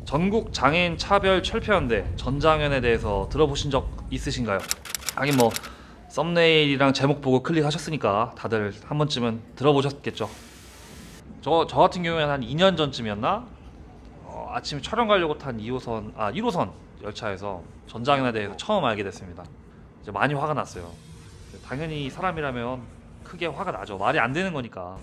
전국 장애인 차별 철폐연대 전장현에 대해서 들어보신 적 있으신가요? 하긴 뭐 썸네일이랑 제목 보고 클릭하셨으니까 다들 한 번쯤은 들어보셨겠죠. 저 같은 경우에는 한 2년 전쯤이었나? 아침에 촬영 가려고 탄 1호선 열차에서 전장현에 대해서 처음 알게 됐습니다. 이제 많이 화가 났어요. 당연히 사람이라면 크게 화가 나죠. 말이 안 되는 거니까.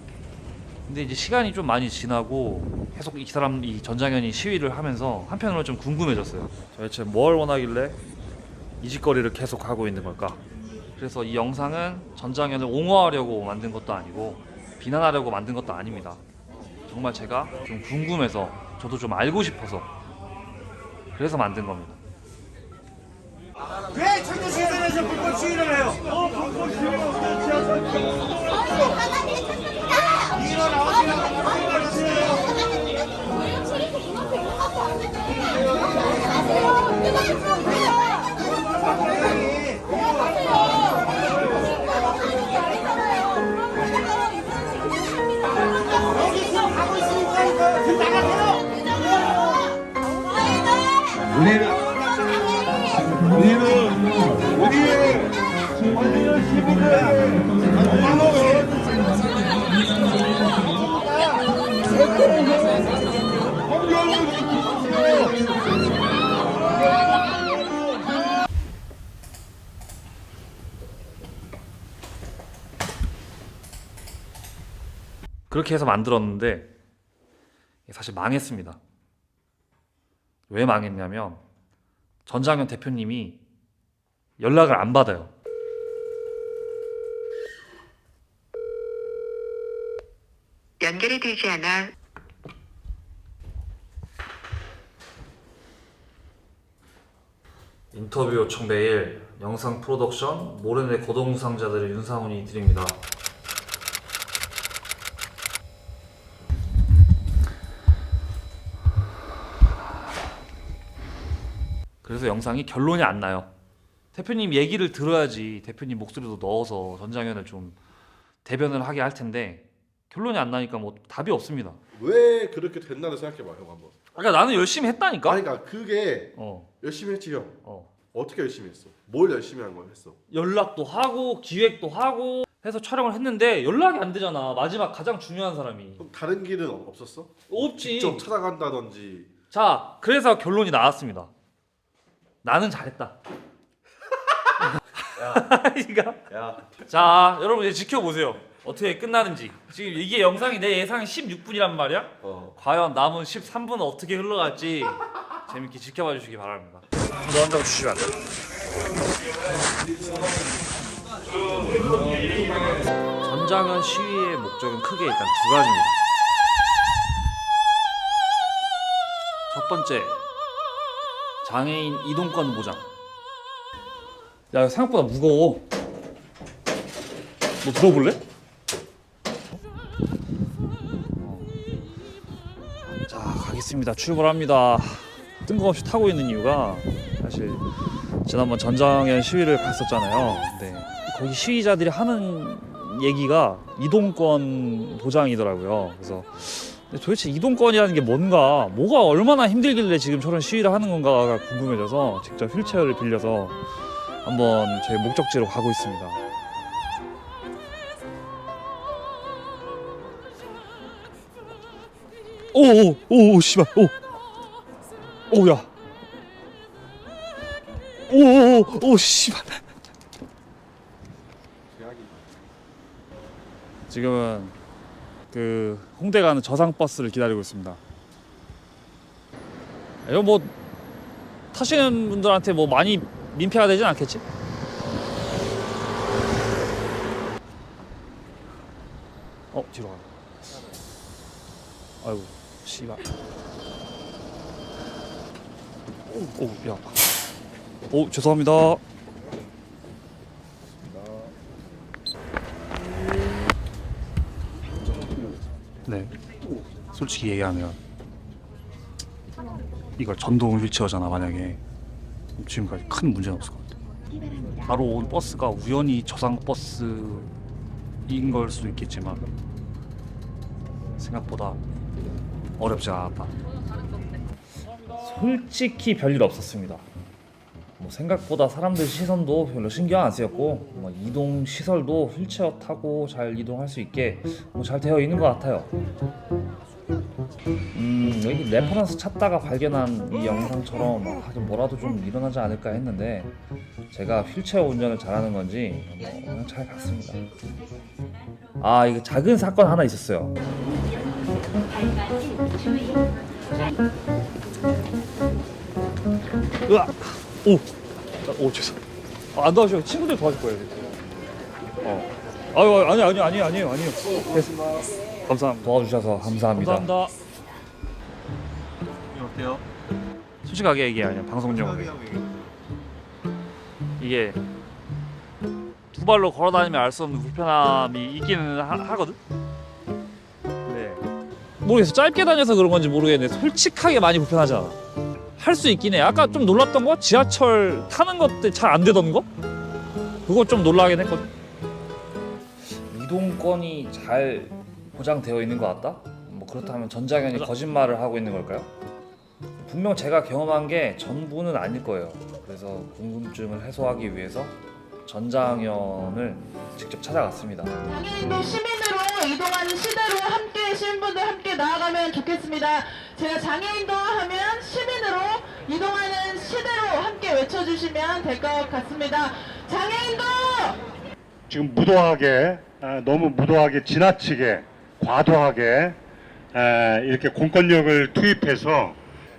근데 이제 시간이 좀 많이 지나고 계속 이 전장현이 시위를 하면서 한편으로 좀 궁금해졌어요. 도대체 뭘 원하길래 이 짓거리를 계속 하고 있는 걸까? 그래서 이 영상은 전장현을 옹호하려고 만든 것도 아니고 비난하려고 만든 것도 아닙니다. 정말 제가 좀 궁금해서 저도 좀 알고 싶어서 그래서 만든 겁니다. 왜 청주시에서 불법 시위를 해요? 불법 시위를 여기서 가고 있으니까 그 나가세요. 우리는 시민들 그렇게 해서 만들었는데 사실 망했습니다. 왜 망했냐면 전장현 대표님이 연락을 안 받아요. 연결이 되지 않아 인터뷰 요청 메일, 영상 프로덕션, 모래내 고동상자들의 윤상훈이 드립니다. 그래서 영상이 결론이 안 나요. 대표님 얘기를 들어야지 대표님 목소리도 넣어서 전장현을 좀 대변을 하게 할 텐데 결론이 안 나니까 뭐 답이 없습니다. 왜 그렇게 됐나를 생각해봐 형 한번. 그러니까 나는 열심히 했다니까. 아니 그러니까 그게 열심히 했지 형. 어떻게 열심히 했어? 뭘 열심히 한 거야 했어? 연락도 하고 기획도 하고 해서 촬영을 했는데 연락이 안 되잖아. 마지막 가장 중요한 사람이. 그럼 다른 길은 없었어? 없지. 직접 찾아간다든지. 자, 그래서 결론이 나왔습니다. 나는 잘했다. 그러니까 자, 여러분 이제 지켜보세요. 어떻게 끝나는지. 지금 이게 영상이 내 예상이 16분이란 말이야. 과연 남은 13분은 어떻게 흘러갈지 재밌게 지켜봐 주시기 바랍니다. 너 한 장 주시면 안 돼? 전장현 시위의 목적은 크게 일단 두 가지입니다. 첫 번째, 장애인 이동권 보장. 야, 생각보다 무거워. 너 들어볼래? 자, 가겠습니다. 출발합니다. 뜬금없이 타고 있는 이유가 사실 지난번 전장현 시위를 갔었잖아요. 근데 거기 시위자들이 하는 얘기가 이동권 보장이더라고요. 그래서 도대체 이동권이라는 게 뭐가 얼마나 힘들길래 지금 저런 시위를 하는 건가가 궁금해져서 직접 휠체어를 빌려서 한번 저희 목적지로 가고 있습니다. 오 씨발 오야 오 씨발. 지금은 그 홍대 가는 저상 버스를 기다리고 있습니다. 이거 뭐 타시는 분들한테 뭐 많이 민폐가 되진 않겠지? 뒤로 가. 아이고 씨발. 야. 죄송합니다. 네. 솔직히 얘기하면 이걸 전동 휠체어잖아. 만약에 지금까지 큰 문제는 없을 것 같아. 바로 온 버스가 우연히 저상 버스인 걸 수도 있겠지만 생각보다 어렵지 않았다. 솔직히 별일 없었습니다. 뭐 생각보다 사람들 시선도 별로 신경 안 쓰였고 뭐 이동 시설도 휠체어 타고 잘 이동할 수 있게 뭐 잘 되어 있는 것 같아요. 여기 레퍼런스 찾다가 발견한 이 영상처럼 하긴 뭐라도 좀 일어나지 않을까 했는데 제가 휠체어 운전을 잘하는 건지 뭐 그냥 잘 갔습니다. 아, 이거 작은 사건 하나 있었어요. 으악! 오 죄송. 안 도와주셔. 친구들 도와줄 거예요. 아니에요. 감사합니다. 도와주셔서 감사합니다. 감사합니다. 어때요? 솔직하게 얘기하면 방송용으로 이게 두 발로 걸어다니면 알 수 없는 불편함이 있기는 하거든. 네. 모르겠어. 짧게 다녀서 그런 건지 모르겠는데 솔직하게 많이 불편하잖아. 할 수 있긴 해. 아까 좀 놀랐던 거 지하철 타는 것들 잘 안 되던 거? 그거 좀 놀라긴 했거든. 이동권이 잘 보장되어 있는 것 같다? 뭐 그렇다면 전장현이 거짓말을 하고 있는 걸까요? 분명 제가 경험한 게 전부는 아닐 거예요. 그래서 궁금증을 해소하기 위해서 전장현을 직접 찾아갔습니다. 장애인도 시민으로 이동하는 시대로 함께 시민분들 함께 나아가면 좋겠습니다. 제가 장애인도 하면 시민으로 이동하는 시대로 함께 외쳐주시면 될 것 같습니다. 장애인도! 지금 무도하게 너무 무도하게 지나치게 과도하게 이렇게 공권력을 투입해서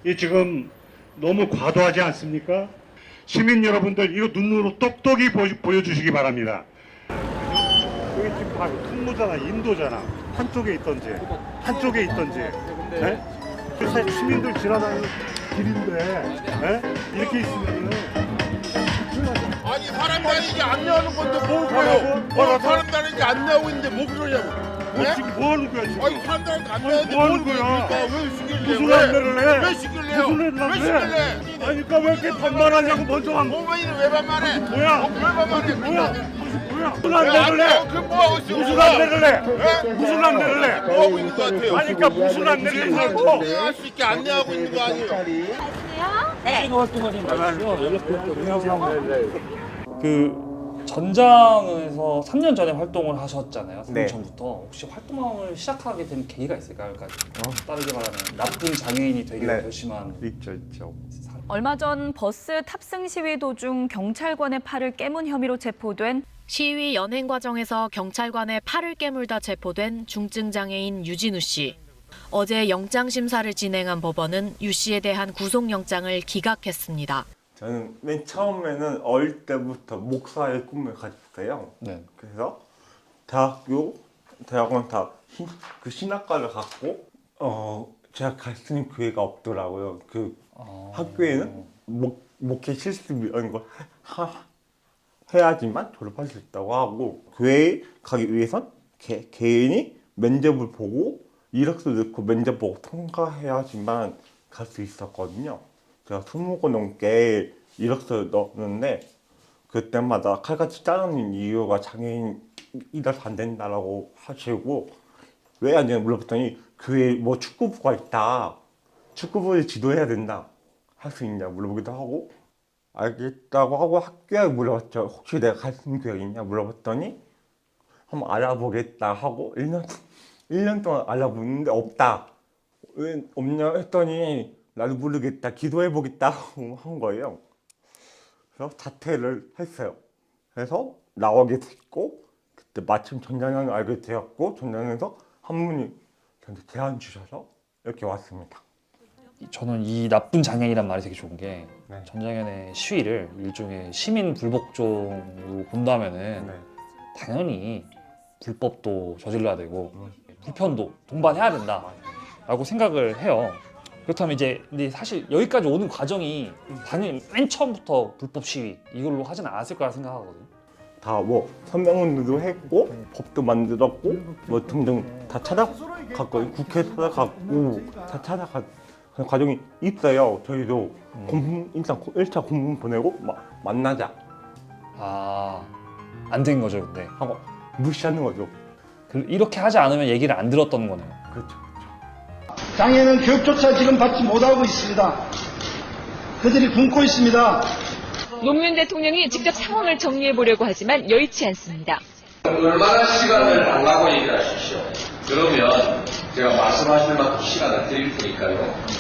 이 지금 너무 과도하지 않습니까? 시민 여러분들 이거 눈으로 똑똑히 보여주시기 바랍니다. 여기 지금 봐, 통로잖아, 인도잖아. 한쪽에 있던지 네? 시민들 지나다니는 길인데 이렇게 있으면은 아니 사람 다니게 안내하는 건데 뭘 그래요? 사람 다니게 안내하고 있는데 뭐 그러냐고. 네? 지금 뭐 하는 거야 지금? 아니 사람 다니게 안내하는데 뭐 하는 뭘 거야? 그러니까 왜 시킬래? 무슨 안내를 해? 왜 시킬래요? 무슨 안내를 왜 해? 시킬래? 아니 그러니까 왜 이렇게 반말하냐고 먼저 한 어머니는 왜 반말해? 뭐야? 왜 반말해? 뭐야? 무슨 안내를 해? 그 뭐하고 있어? 무슨 안내를 해? 네? 무슨 안내를 해? 뭐하고 있는 거 같아요? 아니 그러니까 무슨 안내를 하고 안내할 수 있게 안내하고 있는 거 아니에요? 그 전장에서 3년 전에 활동을 하셨잖아요. 3년 전부터 혹시 활동을 시작하게 된 계기가 있을까요? 그러니까 빠르게 말하면 나쁜 장애인이 되기로 결심한 있죠. 얼마 전 버스 탑승 시위 도중 경찰관의 팔을 깨문 혐의로 체포된 시위 연행 과정에서 경찰관의 팔을 깨물다 체포된 중증 장애인 유진우 씨. 어제 영장 심사를 진행한 법원은 유 씨에 대한 구속영장을 기각했습니다. 저는 맨 처음에는 어릴 때부터 목사의 꿈을 가졌어요. 네. 그래서 대학원 다 그 신학과를 갔고 제가 갈 수 있는 교회가 없더라고요. 그 학교에는 목회 실습 이런 걸 해야지만 졸업할 수 있다고 하고 교회에 가기 위해선 개인이 면접을 보고 이력서 넣고 면접 보고 통과해야지만 갈 수 있었거든요. 제가 20권 넘게 이력서 넣었는데 그때마다 칼같이 자르는 이유가 장애인이라서 안 된다라고 하시고 왜 안 되냐 물어봤더니 교회에 뭐 축구부가 있다. 축구부를 지도해야 된다. 할 수 있냐 물어보기도 하고 알겠다고 하고 학교에 물어봤죠. 혹시 내가 갈 수 있는 교회 있냐 물어봤더니 한번 알아보겠다 하고 1년 동안 알아보는데 없다. 왜 없냐 했더니 나도 모르겠다. 기도해보겠다 한 거예요. 그래서 자퇴를 했어요. 그래서 나오게 됐고 그때 마침 전장현을 알게 되었고 전장현에서 한 분이 저한테 제안 주셔서 이렇게 왔습니다. 저는 이 나쁜 장애인이란 말이 되게 좋은 게 네. 전장현의 시위를 일종의 시민 불복종으로 본다면은 당연히 불법도 저질러야 되고 불편도 동반해야 된다라고 생각을 해요. 그렇다면 이제 근데 사실 여기까지 오는 과정이 당연히 맨 처음부터 불법 시위 이걸로 하진 않았을 거라 생각하거든요. 다 뭐 선명운동도 했고 법도 만들었고 뭐 등등 다 찾아갔고 국회 찾아갔고 다 찾아간 과정이 있어요. 저희도 일단 1차 공문 보내고 만나자 안 된 거죠 근데 하고 무시하는 거죠. 이렇게 하지 않으면 얘기를 안 들었던 거네요. 그렇죠. 장애인은 교육조차 지금 받지 못하고 있습니다. 그들이 굶고 있습니다. 노무현 대통령이 직접 상황을 정리해 보려고 하지만 여의치 않습니다. 얼마나 시간을 달라고 얘기를 하십시오. 그러면 제가 말씀하실 만큼 시간을 드릴 테니까요.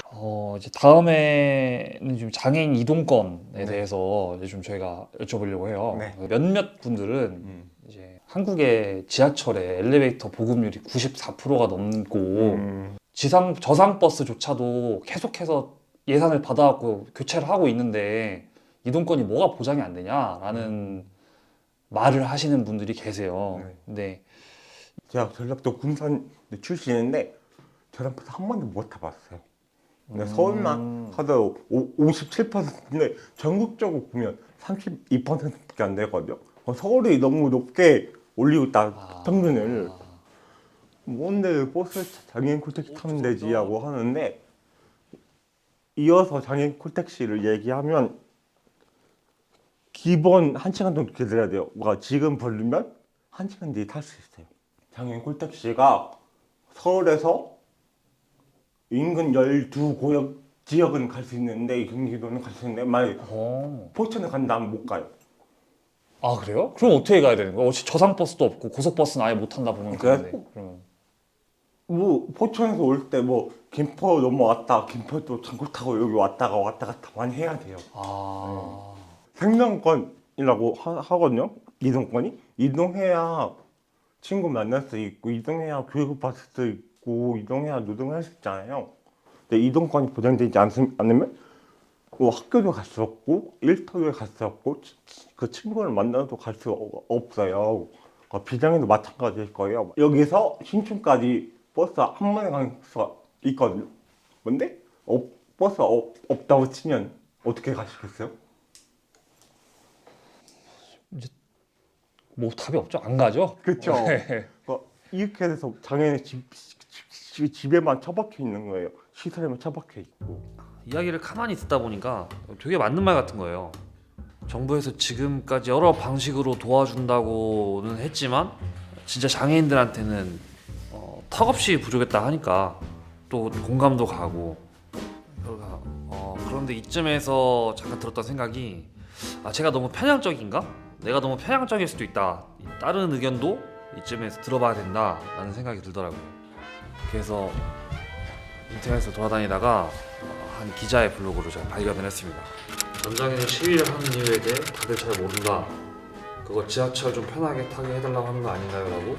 이제 다음에는 좀 장애인 이동권에 대해서 이제 좀 저희가 여쭤보려고 해요. 네. 몇몇 분들은 이제 한국의 지하철의 엘리베이터 보급률이 94%가 넘고 저상 버스조차도 계속해서 예산을 받아갖고 교체를 하고 있는데 이동권이 뭐가 보장이 안 되냐라는 말을 하시는 분들이 계세요. 네. 근데 제가 전라도 군산 출신인데 전라도에서 한 번도 못 타봤어요. 근데 서울만 하도 57%인데 전국적으로 보면 32%밖에 안 되거든요. 서울이 너무 높게 올리고 있다 평균을. 뭔데 버스 장애인 콜택시 타면 되지 하고 하는데 이어서 장애인 콜택시를 얘기하면 기본 1시간 정도 기다려야 돼요. 그러니까 지금 부르면 1시간 뒤에 탈 수 있어요. 장애인 콜택시가 서울에서 인근 12고역 지역은 갈 수 있는데 경기도는 갈 수 있는데 만약에 포천에 간다면 못 가요. 아 그래요? 그럼 어떻게 가야 되는 거야? 저상 버스도 없고 고속 버스는 아예 못 탄다 보면 되는데. 그러면 뭐 포천에서 올 때 뭐 김포 넘어왔다 김포 또 전국 타고 여기 왔다 갔다 많이 해야 돼요. 생명권이라고 하거든요. 이동권이 이동해야 친구 만날 수 있고 이동해야 교육을 받을 수 있고 이동해야 노동을 할 수 있잖아요. 근데 이동권이 보장되지 않으면 뭐 학교도 갈 수 없고 일터도 갈 수 없고 그 친구를 만나도 갈 수 없어요. 비장애도 마찬가지일 거예요. 여기서 신촌까지 버스 한 번에 가는 수가 있거든요. 근데 버스가 없다고 치면 어떻게 가시겠어요? 이제 뭐 답이 없죠. 안 가죠. 그렇죠. 네. 이렇게 돼서 장애인의 집에만 처박혀 있는 거예요. 시설에만 처박혀 있고. 이야기를 가만히 듣다 보니까 되게 맞는 말 같은 거예요. 정부에서 지금까지 여러 방식으로 도와준다고는 했지만 진짜 장애인들한테는 턱없이 부족했다 하니까 또 공감도 가고 그런데 이쯤에서 잠깐 들었던 생각이 제가 너무 편향적인가? 내가 너무 편향적일 수도 있다. 다른 의견도 이쯤에서 들어봐야 된다라는 생각이 들더라고요. 그래서 인터넷에서 돌아다니다가 한 기자의 블로그를 제가 발견을 했습니다. 전장에서 시위를 하는 이유에 대해 다들 잘 모른다. 그거 지하철 좀 편하게 타게 해달라고 하는 거 아닌가요? 라고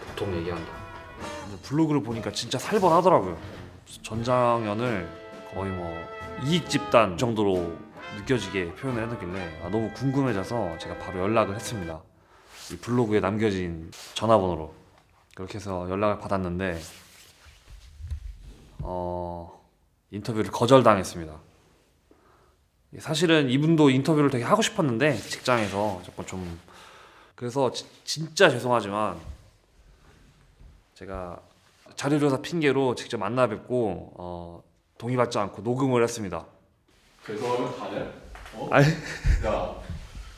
보통 얘기한다. 블로그를 보니까 진짜 살벌하더라고요. 전장현을 거의 뭐 이익 집단 정도로 느껴지게 표현을 해놓길래 너무 궁금해져서 제가 바로 연락을 했습니다. 이 블로그에 남겨진 전화번호로 그렇게 해서 연락을 받았는데 인터뷰를 거절당했습니다. 사실은 이분도 인터뷰를 되게 하고 싶었는데 직장에서 조금 좀 그래서 진짜 죄송하지만 제가 자료조사 핑계로 직접 만나 뵙고 동의받지 않고 녹음을 했습니다. 죄송하면 다네? 아니 야,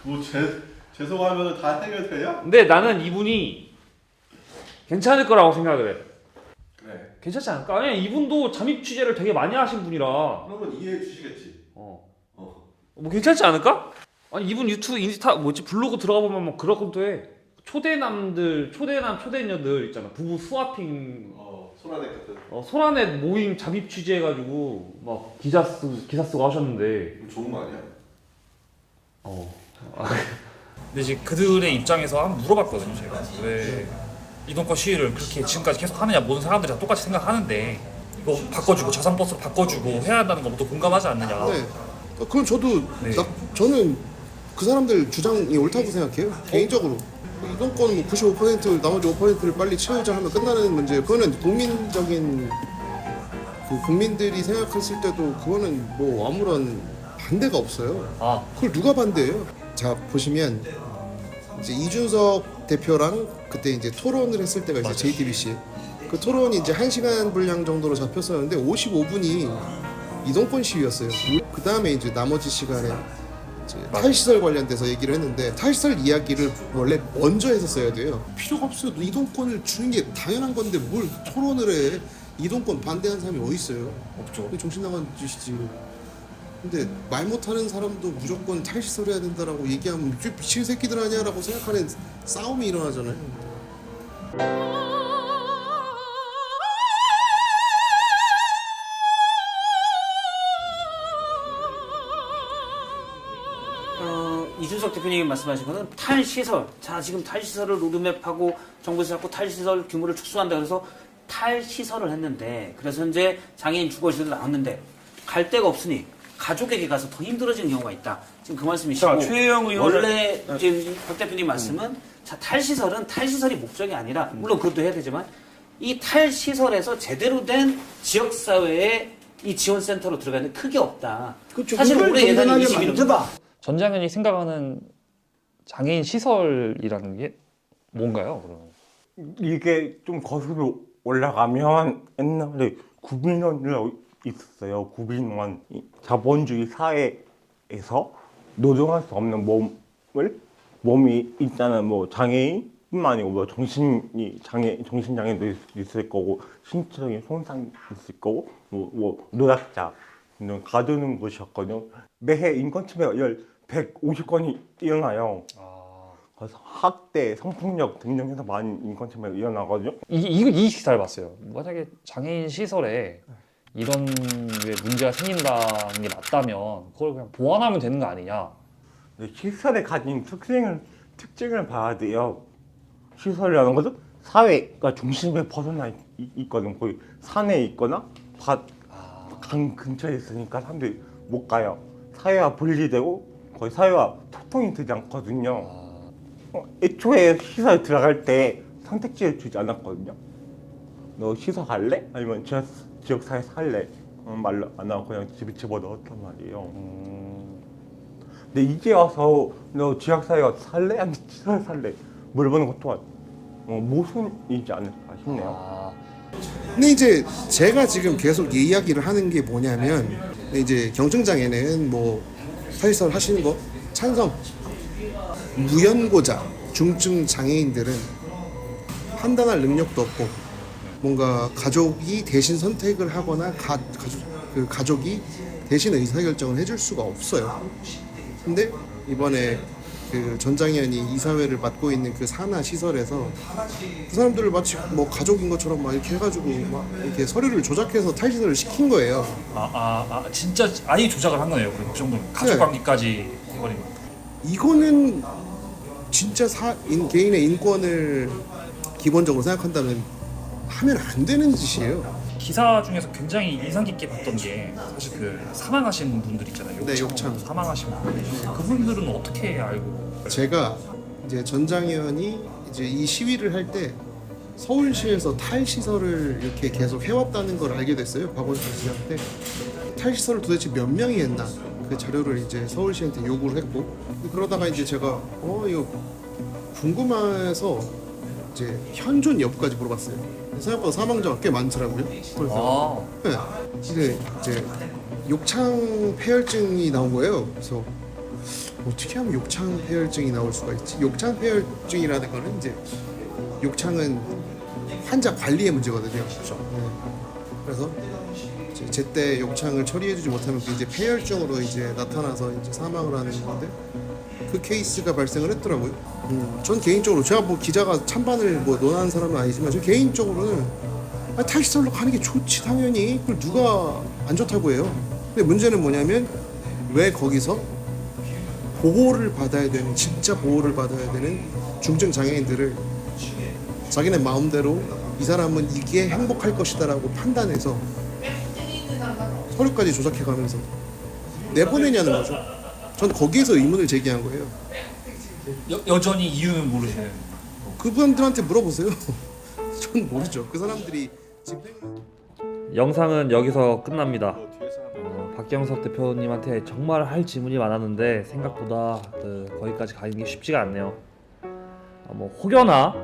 뭐 죄송하면 다 해결돼요? 근데 나는 이분이 괜찮을 거라고 생각을 해. 그래. 괜찮지 않을까? 아니 이분도 잠입 취재를 되게 많이 하신 분이라 그러면 이해해 주시겠지. 뭐 괜찮지 않을까? 아니 이분 유튜브 인스타 블로그 들어가 보면 뭐 그렇고도 해. 초대남 초대녀들 있잖아. 부부 스와핑 소라넷 같은. 소라넷 모임 잠입 취재해가지고 막 기사 쓰고 하셨는데 좋은 거 아니야? 근데 이제 그들의 입장에서 한번 물어봤거든요. 제가 왜 이동권 시위를 그렇게 지금까지 계속 하느냐. 모든 사람들이 다 똑같이 생각하는데 이거 바꿔주고 저상버스로 바꿔주고 해야 한다는 거 모두 공감하지 않느냐. 네. 그럼 저도 저는 그 사람들 주장이 옳다고 생각해요. 개인적으로 이동권 뭐 95% 나머지 5%를 빨리 채우자 하면 끝나는 문제. 그거는 국민적인 국민들이 생각했을 때도 그거는 뭐 아무런 반대가 없어요. 그걸 누가 반대해요? 자 보시면 이제 이준석 대표랑 그때 이제 토론을 했을 때가 있어요. JTBC. 그 토론이 이제 1시간 분량 정도로 잡혔었는데 55분이 이동권 시위였어요. 그 다음에 이제 나머지 시간에 탈시설 관련돼서 얘기를 했는데 탈시설 이야기를 원래 먼저 했었어야 돼요. 필요가 없어요. 이동권을 주는 게 당연한 건데 뭘 토론을 해. 이동권 반대하는 사람이 어디 있어요? 없죠. 정신 나간 짓이지. 근데 말 못하는 사람도 무조건 탈시설 해야 된다라고 얘기하면 이게 미친 새끼들 아니야라고 생각하는 싸움이 일어나잖아요. 이준석 대표님이 말씀하신 거는 탈시설. 자, 지금 탈시설을 로드맵하고 정부에서 자꾸 탈시설 규모를 축소한다 그래서 탈시설을 했는데, 그래서 현재 장애인 주거시설도 나왔는데 갈 데가 없으니 가족에게 가서 더 힘들어지는 경우가 있다. 지금 그 말씀이시고, 자, 최혜영 의원은- 원래 지금 박 대표님 말씀은 자, 탈시설은 탈시설이 목적이 아니라, 물론 그것도 해야 되지만 이 탈시설에서 제대로 된 지역사회의 이 지원센터로 들어가는 크게 없다. 그렇죠. 사실 그걸 올해 예산이 정당하게 21억. 만들어봐. 전장현이 생각하는 장애인 시설이라는 게 뭔가요? 그러면? 이게 좀 거슬러 올라가면 옛날에 구빈원이라고 있었어요. 구빈원. 자본주의 사회에서 노동할 수 없는 몸이 일단은 뭐 장애인뿐만 아니고 뭐 정신장애도 있을 거고, 신체적인 손상이 있을 거고, 뭐 노약자 는 가두는 곳이었거든요. 매해 인권침해가 150건이 일어나요. 그래서 학대, 성폭력 등등해서 많은 인권침해가 일어나거든요. 이 기사를 봤어요. 만약에 장애인 시설에 이런 왜 문제가 생긴다는 게 맞다면 그걸 그냥 보완하면 되는 거 아니냐? 시설에 가진 특징을 봐야 돼요. 시설이라는 것은 사회가 중심에 벗어나 있거든. 거의 산에 있거나 강 근처에 있으니까 사람들이 못 가요. 사회와 분리되고 거의 사회와 소통이 되지 않거든요. 애초에 시설 들어갈 때 선택지를 주지 않았거든요. 너 시설 갈래? 아니면 지역사회 살래? 말로 안 하고 그냥 집에 집어넣었단 말이에요. 근데 이제 와서 너 지역사회 살래? 아니면 시설 살래? 물어보는 것 또한 모순이지 않을까 싶네요. 근데 이제 제가 지금 계속 이 이야기를 하는 게 뭐냐면, 이제 경증장애는 뭐 탈시설 하시는 거 찬성. 무연고자 중증 장애인들은 판단할 능력도 없고, 뭔가 가족이 대신 선택을 하거나 가족이 대신 의사결정을 해줄 수가 없어요. 근데 이번에 그 전장현이 이사회를 맡고 있는 그 산하 시설에서 그 사람들을 마치 뭐 가족인 것처럼 막 이렇게 해가지고 막 이렇게 서류를 조작해서 탈시설을 시킨 거예요. 진짜 아예 조작을 한 거네요. 그 정도면 가족 관계까지 해버린 거. 이거는 진짜 개인의 인권을 기본적으로 생각한다면 하면 안 되는 짓이에요. 기사 중에서 굉장히 인상 깊게 봤던 게 사실 그 사망하신 분들 있잖아요. 네, 욕창. 사망하신 분들. 그분들은 어떻게 알고? 제가 이제 전장현이 이제 이 시위를 할 때 서울시에서 탈시설을 이렇게 계속 해왔다는 걸 알게 됐어요. 박원순 시장한테 탈시설을 도대체 몇 명이 했나 그 자료를 이제 서울시한테 요구를 했고, 그러다가 이제 제가 이거 궁금해서 이제 현존 여부까지 물어봤어요. 생각보다 사망자가 꽤 많더라고요. 그래서 네. 이제 욕창 폐혈증이 나온 거예요. 그래서 어떻게 하면 욕창 폐혈증이 나올 수가 있지? 욕창 폐혈증이라는 거는 이제 욕창은 환자 관리의 문제거든요. 그렇죠. 네. 그래서 제때 욕창을 처리해주지 못하면 그게 이제 폐혈증으로 이제 나타나서 이제 사망을 하는 건데, 그 케이스가 발생을 했더라고요. 전 개인적으로 제가 뭐 기자가 찬반을 뭐 논하는 사람은 아니지만, 저 개인적으로는 탈시설로 가는 게 좋지 당연히. 그걸 누가 안 좋다고 해요. 근데 문제는 뭐냐면, 왜 거기서 보호를 받아야 되는, 진짜 보호를 받아야 되는 중증 장애인들을 자기네 마음대로 이 사람은 이게 행복할 것이다라고 판단해서 서류까지 조작해가면서 내보내냐는 거죠. 전 거기에서 의문을 제기한 거예요. 여전히 이유는 모르시네요. 그분들한테 물어보세요. 전 모르죠. 그 사람들이 영상은 여기서 끝납니다. 박경석 대표님한테 정말 할 질문이 많았는데 생각보다 거기까지 가는 게 쉽지가 않네요. 뭐 혹여나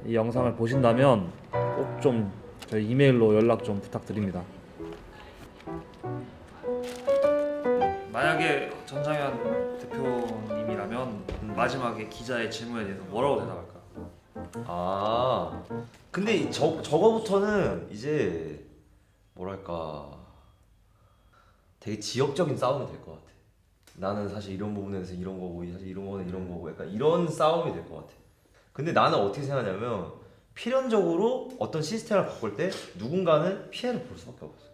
이 영상을 보신다면 꼭 좀 저희 이메일로 연락 좀 부탁드립니다. 만약에 전장현 대표님이라면 마지막에 기자의 질문에 대해서 뭐라고 대답할까? 근데 저거부터는 이제 뭐랄까 되게 지역적인 싸움이 될 것 같아. 나는 사실 이런 부분에서 이런 거고 사실 이런 거는 이런 거고 약간 이런 싸움이 될 것 같아. 근데 나는 어떻게 생각하냐면 필연적으로 어떤 시스템을 바꿀 때 누군가는 피해를 볼 수밖에 없어.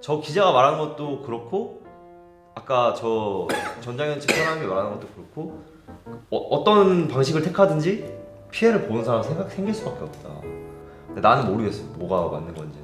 저 기자가 말하는 것도 그렇고 아까 저 전장현 측 사람이 말하는 것도 그렇고 어떤 방식을 택하든지 피해를 보는 사람 생길 수밖에 없다. 근데 나는 모르겠어 뭐가 맞는 건지.